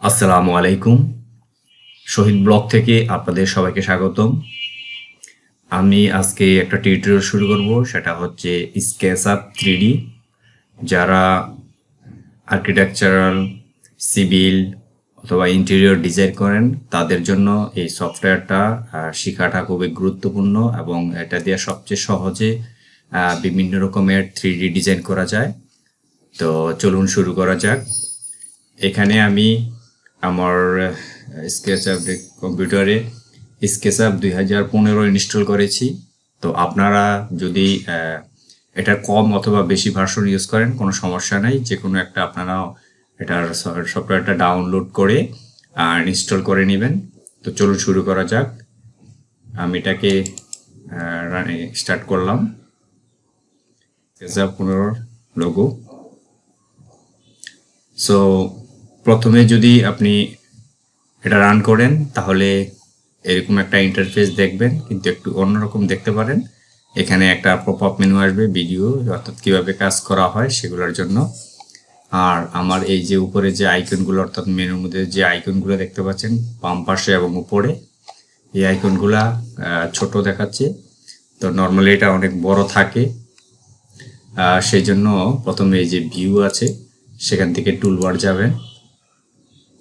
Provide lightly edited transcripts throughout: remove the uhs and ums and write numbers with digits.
আসসালামু আলাইকুম। শহীদ ব্লগ থেকে আপনাদের সবাইকে স্বাগতম। আমি আজকে একটা টিউটোরিয়াল শুরু করব, সেটা হচ্ছে SketchUp 3D। যারা আর্কিটেকচারাল, সিভিল অথবা ইন্টেরিয়র ডিজাইন করেন তাদের জন্য এই সফটওয়্যারটা শেখাটা খুবই গুরুত্বপূর্ণ এবং এটা দিয়ে সবচেয়ে সহজে বিভিন্ন রকমের 3D ডিজাইন করা যায়। তো চলুন শুরু করা যাক। এখানে আমি আমার স্কেচআপ কম্পিউটারে স্কেচআপ 2015 ইনস্টল করেছি। তো আপনারা যদি এটা কম অথবা বেশি ভার্সন ইউজ করেন কোনো সমস্যা নাই, যে কোনো একটা আপনারা এটার সফটওয়্যারটা ডাউনলোড করে ইনস্টল করে নেবেন। তো চলুন শুরু করা যাক। আমি এটাকে স্টার্ট করলাম। SketchUp 15 logo. সো প্রথমে যদি আপনি এটা রান করেন তাহলে এরকম একটা ইন্টারফেস দেখবেন, কিন্তু একটু অন্যরকম দেখতে পারেন। এখানে একটা পপ আপ মেনু আসবে, ভিডিও অর্থাৎ কীভাবে কাজ করা হয় সেগুলোর জন্য। আর আমার এই যে উপরে যে আইকনগুলো, অর্থাৎ মেনুর মধ্যে যে আইকনগুলো দেখতে পাচ্ছেন বাম পাশে এবং উপরে, এই আইকনগুলা ছোট দেখাচ্ছে। তো নর্মালি এটা অনেক বড় থাকে, সেই জন্য প্রথমে এই যে ভিউ আছে সেখান থেকে টুলবার যাবেন।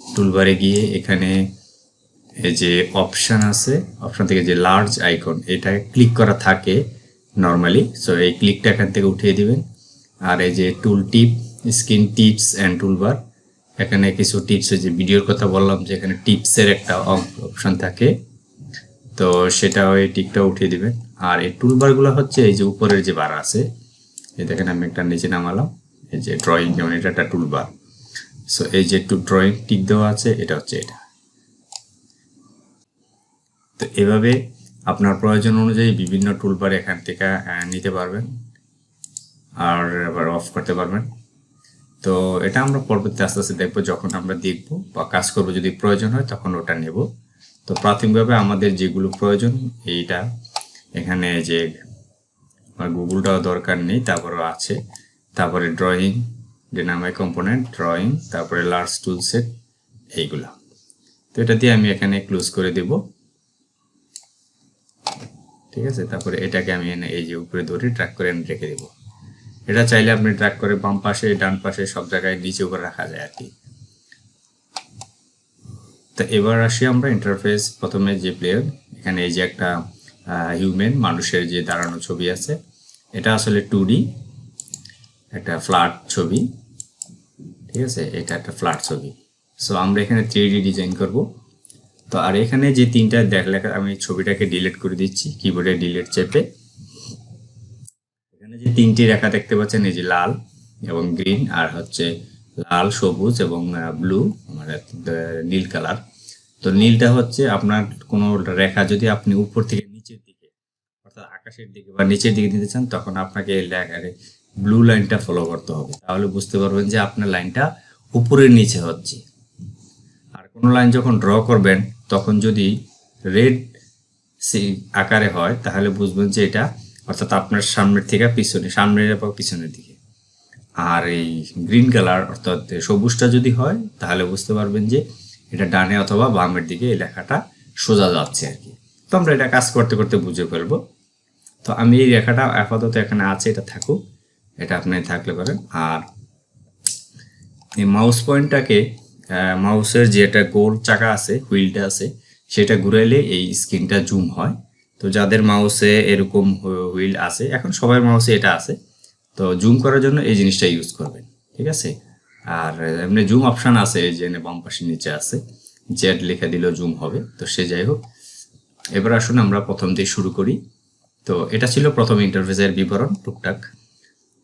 টুলবারে গিয়ে এখানে এই যে অপশান আছে, অপশান থেকে যে লার্জ আইকন এটা ক্লিক করা থাকে নর্মালি। সো এই ক্লিকটা এখান থেকে উঠিয়ে দিবেন। আর এই যে টুল টিপ, স্ক্রিন টিপস অ্যান্ড টুলবার, এখানে কিছু টিপস, যে ভিডিওর কথা বললাম যে এখানে টিপসের একটা অপশান থাকে, তো সেটা ওই টিপটা উঠিয়ে দিবেন। আর এই টুলবারগুলো হচ্ছে এই যে উপরের যে বার আছে, এই দেখেন আমি একটা নিচে নামালাম, এই যে ড্রয়িং, যেমন এটা একটা টুলবার। সো এই যে একটু ড্রয়িং টিক দেওয়া আছে, এটা হচ্ছে এটা। তো এভাবে আপনার প্রয়োজন অনুযায়ী বিভিন্ন টুলবার এখান থেকে নিতে পারবেন আর আবার অফ করতে পারবেন। তো এটা আমরা পরবর্তী আস্তে আস্তে দেখবো, যখন আমরা দেখবো বা কাজ করবো, যদি প্রয়োজন হয় তখন ওটা নেব। তো প্রাথমিকভাবে আমাদের যেগুলো প্রয়োজন, এইটা এখানে যে গুগলটাও দরকার নেই, তারপরে আছে, তারপরে ড্রয়িং, ডাইনামিক কম্পোনেন্ট, ড্রয়িং, তারপরে লার্জ টুল সেট, এইগুলা। তো এটা দিয়ে আমি এখানে ক্লোজ করে দেব, ঠিক আছে। তারপরে এটাকে আমি এনে এই যে উপরে ধরে ট্র্যাক করে এনে রেখে দেবো। এটা চাইলে আপনি ট্র্যাক করে বাম পাশে, ডান পাশে, সব জায়গায় নিচে উপরে রাখা যায় আর কি। তো এবার আসি আমরা ইন্টারফেস। প্রথমে যে প্লেয়ার, এখানে এই যে একটা হিউম্যান, মানুষের যে দাঁড়ানো ছবি আছে, এটা আসলে 2D একটা ফ্ল্যাট ছবি, ঠিক আছে। এটা একটা ফ্ল্যাট ছবি। সো আমরা এখানে 3D ডিজাইন করব। তো আর এখানে যে তিনটা লেখা, আমি ছবিটাকে ডিলিট করে দিচ্ছি কিবোর্ডে ডিলিট চেপে। এখানে যে তিনটি রেখা দেখতে পাচ্ছেন, এই যে লাল এবং গ্রিন, আর হচ্ছে লাল, সবুজ এবং ব্লু, মানে নীল কালার। তো নীলটা হচ্ছে আপনার কোনো রেখা যদি আপনি উপর থেকে নিচের দিকে, অর্থাৎ আকাশের দিকে বা নিচের দিকে দিতে চান, তখন আপনাকে এই ব্লু লাইনটা ফলো করতে হবে। তাহলে বুঝতে পারবেন যে আপনার লাইনটা উপরের নিচে হচ্ছে। আর কোনো লাইন যখন ড্র করবেন তখন যদি রেড আকারে হয় তাহলে বুঝবেন যে এটা, অর্থাৎ আপনার সামনের থেকে পিছনে, সামনের বা পিছনের দিকে। আর এই গ্রিন কালার অর্থাৎ সবুজটা যদি হয় তাহলে বুঝতে পারবেন যে এটা ডানে অথবা বামের দিকে এই লেখাটা সোজা যাচ্ছে আর কি। তো আমরা এটা কাজ করতে করতে বুঝে ফেলবো। তো আমি এই রেখাটা আপাতত এখানে আছে, এটা থাকুক, এটা আপনি থাকলে পারেন। আর এই মাউস পয়েন্টটাকে, মাউসের যে একটা গোল চাকা আছে, হুইলটা আছে, সেটা ঘুরাইলে এই স্ক্রিনটা জুম হয়। তো যাদের মাউসে এরকম হুইল আছে, এখন সবার মাউসে এটা আছে, তো জুম করার জন্য এই জিনিসটা ইউজ করবেন, ঠিক আছে। আর এমনি জুম অপশান আছে, এই যে বাম পাশে নিচে আছে, জেড লেখা দিলেও জুম হবে। তো সে যাই হোক, এবার আসুন আমরা প্রথম দিয়ে শুরু করি। তো এটা ছিল প্রথম ইন্টারফেসের বিবরণ টুকটাক।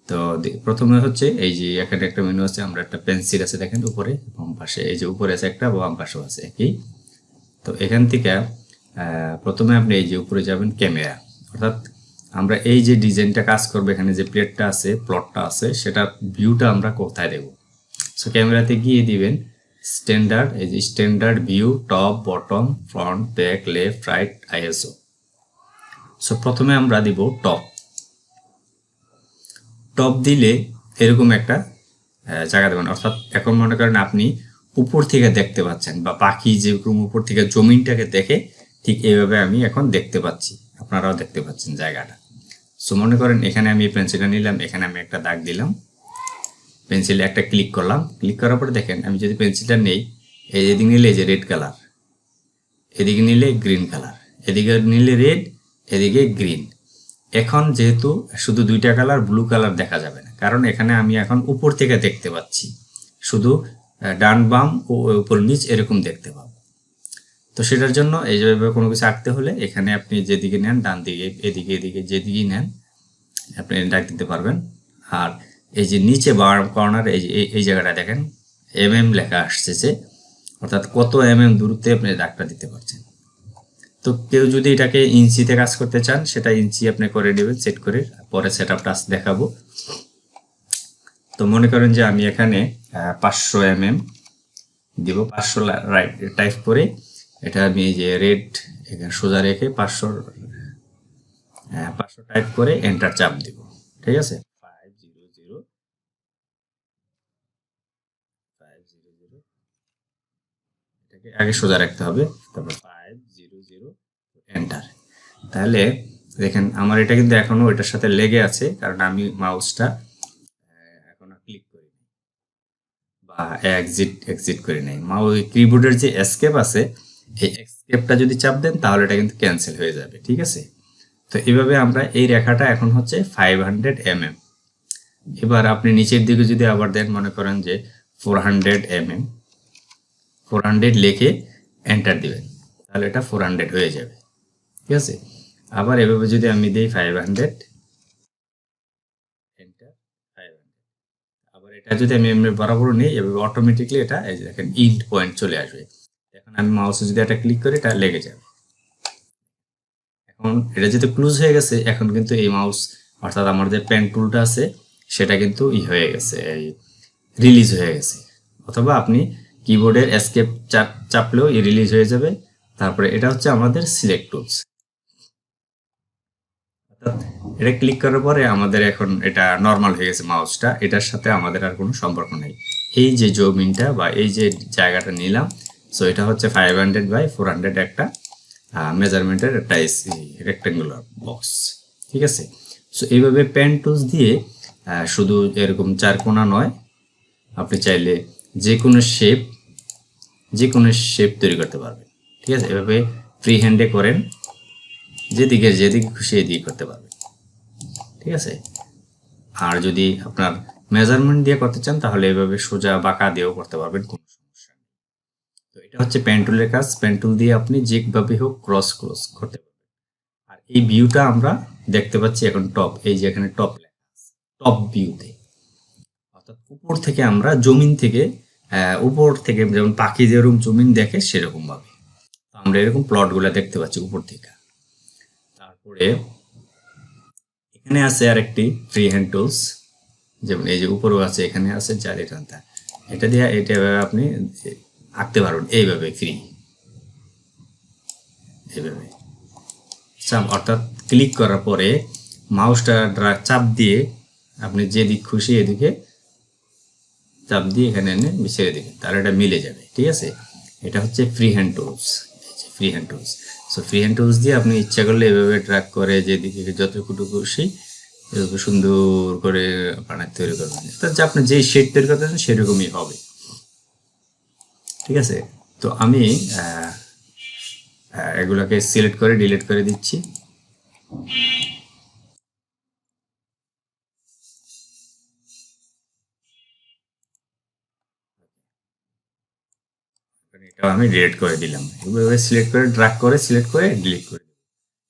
তো প্রথমে হচ্ছে এই যে এখানে একটা মেনু আছে, আমরা একটা পেন্সিল আছে দেখেন উপরে, বাম পাশে এই যে উপরে আছে একটা, বাম পাশেও আছে একই। তো এখান থেকে প্রথমে আপনি এই যে উপরে যাবেন ক্যামেরা, অর্থাৎ আমরা এই যে ডিজাইনটা কাজ করবো, এখানে যে প্লেটটা আছে, প্লটটা আছে, সেটা ভিউটা আমরা কোথায় দেব। সো ক্যামেরাতে গিয়ে দিবেন স্ট্যান্ডার্ড, এই যে standard view, top, bottom, front, back, left, right, ISO. So প্রথমে আমরা দিব টপ। টপ দিলে এরকম একটা জায়গা দেবেন, অর্থাৎ এখন মনে করেন আপনি উপর থেকে দেখতে পাচ্ছেন, বা পাখি যেরকম উপর থেকে জমিনটাকে দেখে ঠিক এইভাবে আমি এখন দেখতে পাচ্ছি, আপনারাও দেখতে পাচ্ছেন জায়গাটা। সো মনে করেন এখানে আমি পেন্সিলটা নিলাম, এখানে আমি একটা দাগ দিলাম, পেন্সিলে একটা ক্লিক করলাম, ক্লিক করার পরে দেখেন আমি যদি পেন্সিলটা নেই, এই এদিকে নিলে এই যে রেড কালার, এদিকে নিলে গ্রিন কালার, এদিকে নিলে রেড, এদিকে গ্রিন। এখন যেহেতু শুধু দুইটা কালার, ব্লু কালার দেখা যাবে না, কারণ এখানে আমি এখন উপর থেকে দেখতে পাচ্ছি, শুধু ডান বাম ও উপর নিচ এরকম দেখতে পাবো। তো সেটার জন্য এই যেভাবে কোনো কিছু আঁকতে হলে এখানে আপনি যেদিকে নেন, ডান দিকে, এদিকে, এদিকে যেদিকেই নেন আপনি দাগ দিতে পারবেন। আর এই যে নিচে বাম কর্নার এই জায়গাটা দেখেন লেখা আসছে, অর্থাৎ কত দূরত্বে আপনি দাগটা দিতে পারছেন। তো কেউ যদি এটাকে ইঞ্চিতে কাজ করতে চান, সেটা ইঞ্চি আপনি করে নেবেন সেট করে, পরে সেট আপটা দেখাবো। তো মনে করেন যে আমি এখানে 500 দিব, 500 রাইট টাইপ করে এটা আমি এই যে রেড এখানে সোজা রেখে 500 টাইপ করে এন্টার চাপ দিব। ঠিক আছে, 500 এটাকে আগে সোজা রাখতে হবে, তারপর 500 এন্টার। তাহলে দেখেন আমার এটা কিন্তু এখনো এটার সাথে লেগে আছে, কারণ আমি মাউসটা এখনো ক্লিক করি বা এক্সিট করি নাই। কিবোর্ডের যে এস্কেপ আছে, এই এস্কেপটা যদি চাপ দেন তাহলে এটা কিন্তু ক্যান্সেল হয়ে যাবে। ঠিক আছে, তো এইভাবে আমরা এই রেখাটা এখন হচ্ছে 500 এবার আপনি নিচের দিকে যদি আবার দেন, মনে করেন যে 400 400 লিখে এন্টার দিবেন, তাহলে এটা 400 হয়ে যাবে। ঠিক আছে, আবার এভাবে যদি আমি দিই 500 এন্টার 500, আবার এটা যদি আমি এমনি বরাবর নিই, এভাবে অটোমেটিকলি এটা এই যে দেখেন ইন্ড পয়েন্ট চলে আসবে। এখন আমি মাউসে যদি এটা ক্লিক করি, এটা লেগে যাবে। এখন এটা যেহেতু ক্লোজ হয়ে গেছে, এখন কিন্তু এই মাউস অর্থাৎ আমার যে পেন টুলটা আছে সেটা কিন্তু হয়ে গেছে, এই রিলিজ হয়ে গেছে। অথবা আপনি কিবোর্ডের এস্কেপ চাপলেও রিলিজ হয়ে যাবে। তারপরে এটা হচ্ছে আমাদের সিলেক্ট টুলস, এটা ক্লিক করার পরে আমাদের এখন এটা নর্মাল হয়ে গেছে মাউসটা, এটার সাথে আমাদের আর কোনো সম্পর্ক নেই। এই যে জমিনটা বা এই যে জায়গাটা নিলাম, সো এটা হচ্ছে 500 বাই 400 একটা মেজারমেন্টের একটা রেক্টেঙ্গুলার বক্স। ঠিক আছে, সো এইভাবে পেন টুলস দিয়ে শুধু এরকম চার কোণা নয়, আপনি চাইলে যে কোনো শেপ তৈরি করতে পারবেন। ঠিক আছে, এভাবে ফ্রি হ্যান্ডে করেন, যেদিকে খুশি এদিকে করতে পারবেন। ঠিক আছে, আর যদি আপনার মেজারমেন্ট দিয়ে করতে চান তাহলে এভাবে সোজা বাঁকা দিয়েও করতে পারবেন, কোনো সমস্যা নেই। তো এটা হচ্ছে পেন টুলের কাজ, পেন টুল দিয়ে আপনি যেভাবে হোক ক্রস করতে পারবেন। আর এই ভিউটা আমরা দেখতে পাচ্ছি এখন টপ, এই যে এখানে টপ লেখা আছে, টপ ভিউতে, অর্থাৎ উপর থেকে আমরা জমিন থেকে উপর থেকে যেমন পাখি যেরকম জমিন দেখে সেরকম ভাবে আমরা এরকম প্লটগুলো দেখতে পাচ্ছি উপর থেকে। তারপরে এখানে আছে আর একটি ফ্রি হ্যান্ড টুলস, যেমন এই যে উপরেও আছে, এখানে আছে জালি টানতা, এটা দিয়ে এটা আপনি আঁকতে পারবেন এইভাবে ফ্রি, এইভাবে অর্থাৎ ক্লিক করার পরে মাউসটা চাপ দিয়ে আপনি যেদিক খুশি এদিকে চাপ দিয়ে এখানে এনে ছেড়ে দিবেন, তাহলে এটা মিলে যাবে। ঠিক আছে, এটা হচ্ছে free hand tools, free hand tools. So free hand tools দিয়ে আপনি ইচ্ছা করলে এভাবে ট্র্যাক করে যেদিকে যতটুকু খুশি এরকম সুন্দর করে বানাতে তৈরি করবেন, অর্থাৎ আপনি যেই শেড তৈরি করতে চান সেরকমই হবে। ঠিক আছে, তো আমি এগুলোকে সিলেক্ট করে ডিলিট করে দিচ্ছি। এটা আমি ডিলিট করে দিলাম, এভাবে সিলেক্ট করে ড্র্যাগ করে সিলেক্ট করে ডিলিট করে দিলাম।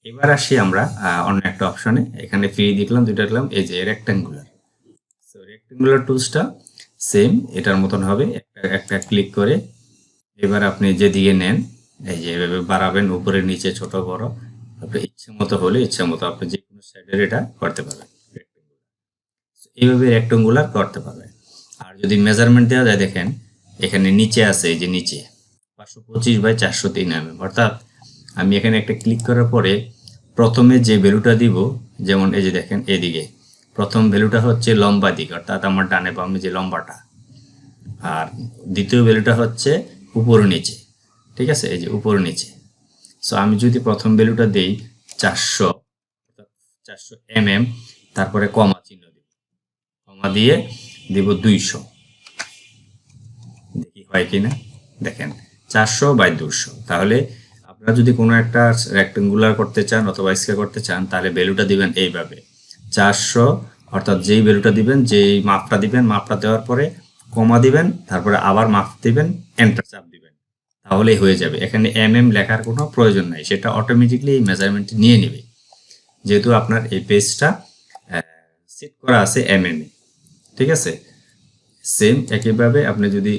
এবার আসি আমরা অন্য একটা অপশনে, এখানে ফ্রি দিলাম, দুইটা দিলাম, এই যে রেক্ট্যাঙ্গুলার। সো রেক্ট্যাঙ্গুলার টুলসটা সেম এটার মতন হবে, একটা ক্লিক করে এবার আপনি যেদিকে নেন এই যে এভাবে বাড়াবেন, উপরে নিচে ছোট বড় আপনি ইচ্ছে মতো হলে ইচ্ছে মতো আপনি যে কোনো সাইডের এটা করতে পারবেন, এইভাবে রেক্ট্যাঙ্গুলার করতে পারবেন। আর যদি মেজারমেন্ট দেওয়া যায়, দেখেন এখানে নিচে আছে, এই যে নিচে 525 বাই 403 অর্থাৎ আমি এখানে একটা ক্লিক করার পরে প্রথমে যে ভ্যালুটা দিব, যেমন এই যে দেখেন এদিকে প্রথম ভ্যালুটা হচ্ছে লম্বা দিক, অর্থাৎ আমার ডানে বামে যে লম্বাটা, আর দ্বিতীয় ভ্যালুটা হচ্ছে উপর নিচে, ঠিক আছে, এই যে উপর নিচে। সো আমি যদি প্রথম ভ্যালুটা দেই 400 400 তারপরে কমা চিহ্ন দিব, কমা দিয়ে দিব 200, দেখি হয় কিনা। দেখেন 400/200। তাহলে আপনারা যদি কোনো একটা রেক্টেঙ্গুলার করতে চান অথবা স্কয়ার করতে চান তাহলে ভ্যালুটা দিবেন এইভাবে 400, অর্থাৎ যেই ভ্যালুটা দিবেন, যেই মাপটা দিবেন, মাপটা দেওয়ার পরে কমা দিবেন, তারপরে আবার মাপ দিবেন, এন্টার চাপ দিবেন, তাহলেই হয়ে যাবে। এখানে লেখার কোনো প্রয়োজন নাই, সেটা অটোমেটিকলি এই মেজারমেন্ট নিয়ে নেবে, যেহেতু আপনার এই পেজটা সেট করা আছে এ। ঠিক আছে, সেম একইভাবে আপনি যদি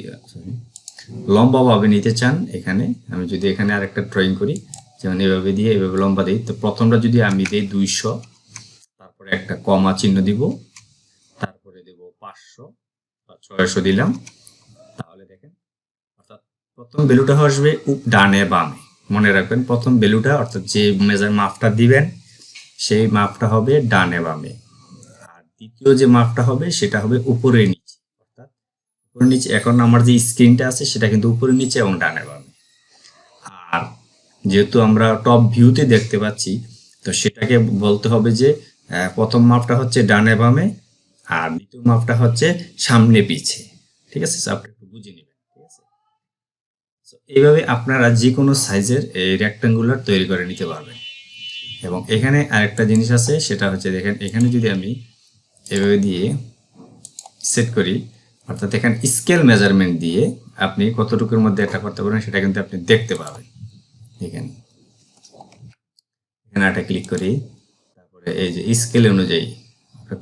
লম্বাভাবে নিতে চান, এখানে আমি যদি এখানে আরেকটা ড্রয়িং করি, যেমন এভাবে দিয়ে এভাবে লম্বা দিই, তো প্রথমটা যদি আমি দিই 200, তারপরে একটা কমা চিহ্ন দিব, তারপরে দেব 500 বা 600 দিলাম, তাহলে দেখেন অর্থাৎ প্রথম ভ্যালুটা আসবে ডানে বামে। মনে রাখবেন প্রথম ভ্যালুটা অর্থাৎ যে মেজার মাপটা দিবেন সেই মাপটা হবে ডানে বামে, আর দ্বিতীয় যে মাপটা হবে সেটা হবে উপরে নিচে, অর্থাৎ উপরে নিচে। এখন আমার যে স্ক্রিনটা আছে সেটা কিন্তু উপরে নিচে এবং ডানে বামে। আর যেহেতু আমরা টপ ভিউতে দেখতে পাচ্ছি, তো সেটাকে বলতে হবে যে প্রথম মাপটা হচ্ছে ডানে বামে আর দ্বিতীয় মাপটা হচ্ছে সামনে পিছে। ঠিক আছে, আপনি একটু বুঝে নেবেন। ঠিক আছে, এইভাবে আপনারা যে কোনো সাইজের এই রেক্ট্যাঙ্গুলার তৈরি করে নিতে পারবেন। এবং এখানে আরেকটা জিনিস আছে, সেটা হচ্ছে দেখেন এখানে যদি আমি এভাবে দিয়ে সেট করি, অর্থাৎ এখানে স্কেল মেজারমেন্ট দিয়ে আপনি কতটুকুর মধ্যে এটা করতে পারেন সেটা কিন্তু আপনি দেখতে পাবেন। এখানে একটা ক্লিক করি, তারপরে এই যে স্কেল অনুযায়ী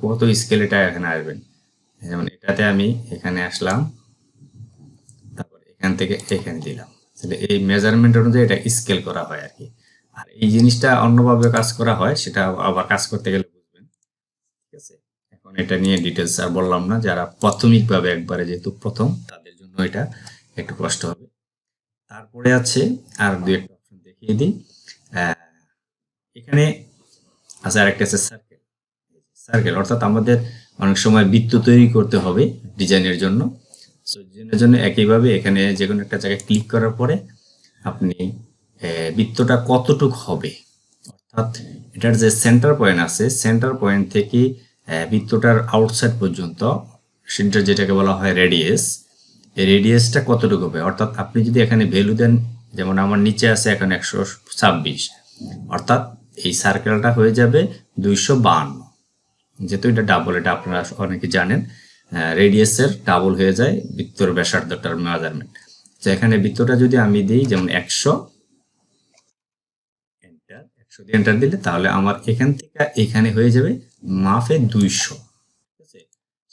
কত স্কেল এটা এখানে আসবেন। যেমন এটাতে আমি এখানে আসলাম, তারপরে এখান থেকে এখানে দিলাম, তাহলে এই মেজারমেন্ট অনুযায়ী এটা স্কেল করা হয় আর কি। আর এই জিনিসটা অন্যভাবে কাজ করা হয়, সেটা আবার কাজ করতে গেলে বুঝবেন। ঠিক আছে, এখন এটা নিয়ে ডিটেলস আর বললাম না, যারা প্রাথমিকভাবে একবারে যেহেতু প্রথম তাদের জন্য এটা একটু কষ্ট হবে। তারপরে আছে আর দুই একটা অপশন দেখিয়ে দিই। এখানে আছে আরেকটা আছে সার্কেল। সার্কেল অর্থাৎ আমাদের অনেক সময় বৃত্ত তৈরি করতে হবে ডিজাইনের জন্য। সো ডিজাইনের জন্য একইভাবে এখানে যে কোনো একটা জায়গায় ক্লিক করার পরে আপনি বৃত্তটা কতটুক হবে, অর্থাৎ এটার যে সেন্টার পয়েন্ট আছে, সেন্টার পয়েন্ট থেকে বৃত্তটার আউটসাইড পর্যন্ত, সেটা যেটাকে বলা হয় রেডিয়াস, এই রেডিয়াসটা কতটুকু হবে। অর্থাৎ আপনি যদি এখানে ভ্যালু দেন, যেমন আমার নিচে আছে এখন 126, অর্থাৎ এই সার্কেলটা হয়ে যাবে 252, যেহেতু এটা ডাবল, এটা আপনারা অনেকে জানেন, রেডিয়াসের ডাবল হয়ে যায় বৃত্তর ব্যাসার্ধটার মেজারমেন্ট। তো এখানে বৃত্তটা যদি আমি দিই যেমন 100, এন্টার, 100 দিয়ে এন্টার দিলে তাহলে আমার এখান থেকে এখানে হয়ে যাবে মাপে 200। ঠিক আছে,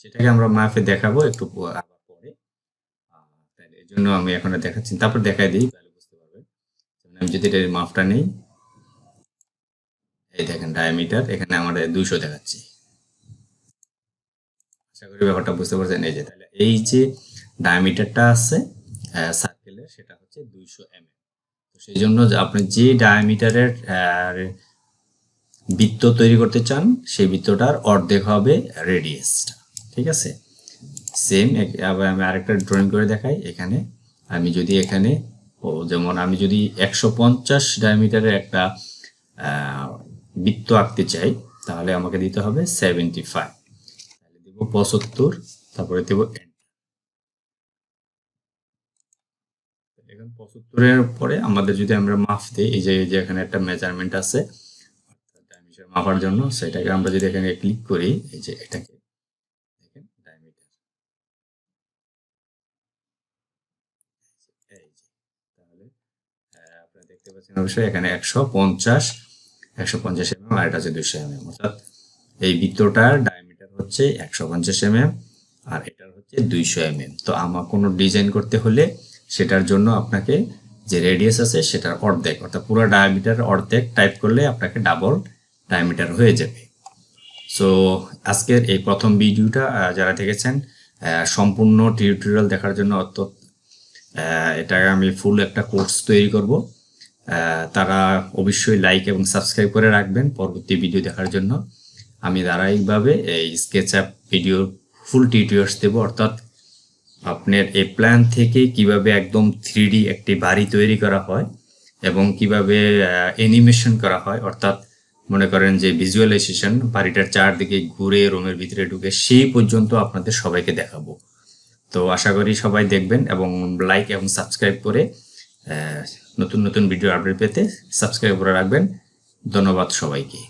সেটাকে আমরা মাপে দেখাবো একটু আবার পরে, তাহলে এই জন্য আমি এখন দেখাচ্ছি, তারপর দেখাই দিই তাহলে বুঝতে পারবেন। আমি যদি এটার মাপটা নেই, এই দেখেন ডায়ামিটার এখানে আমাদের 200 দেখাচ্ছি। আশা করি ব্যাপারটা বুঝতে পারছেন। এই যে তাহলে এই যে ডায়ামিটারটা আছে সার্কেলের, সেটা হচ্ছে 200 তো সেই জন্য আপনি যে ডায়ামিটারের বৃত্ত তৈরি করতে চান সেই বৃত্তটার অর্ধেক হবে রেডিয়াসটা। ঠিক আছে, সেম আবার আমি আরেকটা ড্রয়িং করে দেখাই। এখানে আমি যদি এখানে যেমন আমি যদি 150 ডায়ামিটারের একটা বৃত্ত আঁকতে চাই, তাহলে আমাকে দিতে হবে 75, তাহলে দেব 75, তারপরে দেব এখন 75-এর পরে আমাদের যদি আমরা মাপ দিই, এই যে এখানে একটা মেজারমেন্ট আছে মাপার জন্য, সেটাকে আমরা যদি এখানে ক্লিক করি, এই যে এটাকে দেখেন ডায়ামিটার, তাহলে আপনারা দেখতে পাচ্ছেন অবশ্যই এখানে 150 আর এটা হচ্ছে 200 অর্থাৎ এই বৃত্তটার ডায়ামিটার হচ্ছে 150 আর এটার হচ্ছে 200 তো আমার কোনো ডিজাইন করতে হলে সেটার জন্য আপনাকে যে রেডিয়াস আছে সেটার অর্ধেক, অর্থাৎ পুরো ডায়ামিটার অর্ধেক টাইপ করলে আপনাকে ডাবল ডায়ামিটার হয়ে যাবে। সো আজকের এই প্রথম ভিডিওটা যারা দেখেছেন, সম্পূর্ণ টিউটোরিয়াল দেখার জন্য এটা আমি ফুল একটা কোর্স তৈরি করব, তারা অবশ্যই লাইক এবং সাবস্ক্রাইব করে রাখবেন পরবর্তী ভিডিও দেখার জন্য। আমি ধারাবাহিকভাবে এই স্কেচআপ ভিডিও ফুল টিউটোরিয়ালস দেব, অর্থাৎ আপনার এই প্ল্যান থেকে কিভাবে একদম 3D একটি বাড়ি তৈরি করা হয় এবং কিভাবে অ্যানিমেশন করা হয়, অর্থাৎ মনে করেন যে ভিজুয়ালাইজেশন, বাড়িটার চারদিকে ঘুরে রুমের ভিতরে ঢুকে সেই পর্যন্ত আপনাদের সবাইকে দেখাবো। তো আশা করি সবাই দেখবেন এবং লাইক এবং সাবস্ক্রাইব করে নতুন নতুন ভিডিও আপডেট পেতে সাবস্ক্রাইব করে রাখবেন। ধন্যবাদ সবাইকে।